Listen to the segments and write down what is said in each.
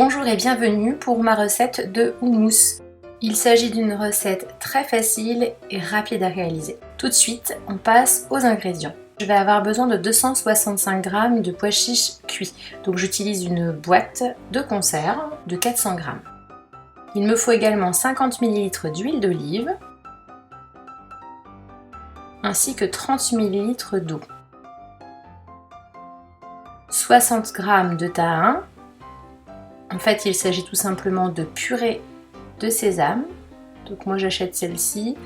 Bonjour et bienvenue pour ma recette de houmous. Il s'agit d'une recette très facile et rapide à réaliser. Tout de suite, on passe aux ingrédients. Je vais avoir besoin de 265 g de pois chiches cuits. Donc j'utilise une boîte de conserve de 400 g. Il me faut également 50 ml d'huile d'olive ainsi que 30 ml d'eau. 60 g de tahin. En fait, il s'agit tout simplement de purée de sésame. Donc moi j'achète celle-ci,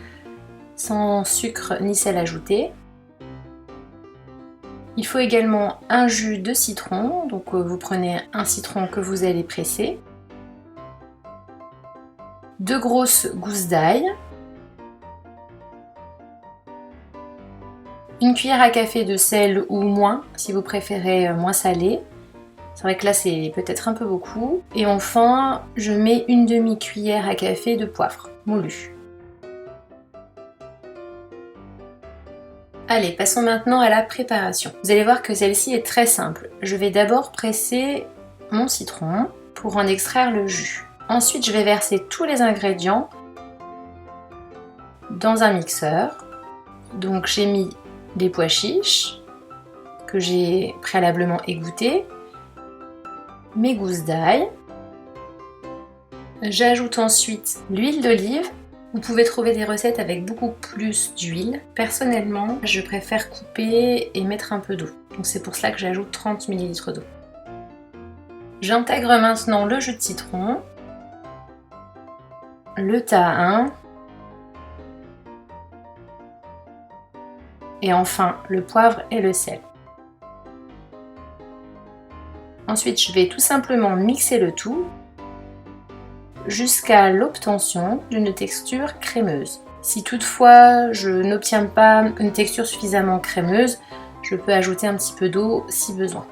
sans sucre ni sel ajouté. Il faut également un jus de citron. Donc vous prenez un citron que vous allez presser. 2 grosses gousses d'ail. Une cuillère à café de sel ou moins, si vous préférez moins salé. C'est vrai que là c'est peut-être un peu beaucoup. Et enfin, je mets une demi-cuillère à café de poivre moulu. Allez, passons maintenant à la préparation. Vous allez voir que celle-ci est très simple. Je vais d'abord presser mon citron pour en extraire le jus. Ensuite, je vais verser tous les ingrédients dans un mixeur. Donc j'ai mis des pois chiches que j'ai préalablement égouttés, mes gousses d'ail. J'ajoute ensuite l'huile d'olive. Vous pouvez trouver des recettes avec beaucoup plus d'huile. Personnellement, je préfère couper et mettre un peu d'eau. Donc c'est pour cela que j'ajoute 30 ml d'eau. J'intègre maintenant le jus de citron, le tahin et enfin le poivre et le sel. Ensuite, je vais tout simplement mixer le tout jusqu'à l'obtention d'une texture crémeuse. Si toutefois je n'obtiens pas une texture suffisamment crémeuse, je peux ajouter un petit peu d'eau si besoin.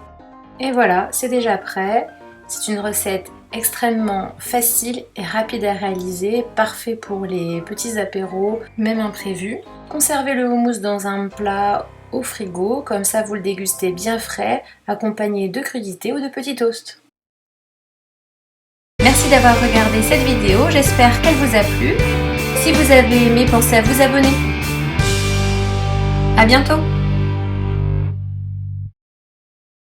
Et voilà, c'est déjà prêt. C'est une recette extrêmement facile et rapide à réaliser, parfait pour les petits apéros, même imprévus. Conservez le houmous dans un plat au frigo, comme ça vous le dégustez bien frais, accompagné de crudités ou de petits toasts. Merci d'avoir regardé cette vidéo, j'espère qu'elle vous a plu. Si vous avez aimé, pensez à vous abonner. À bientôt!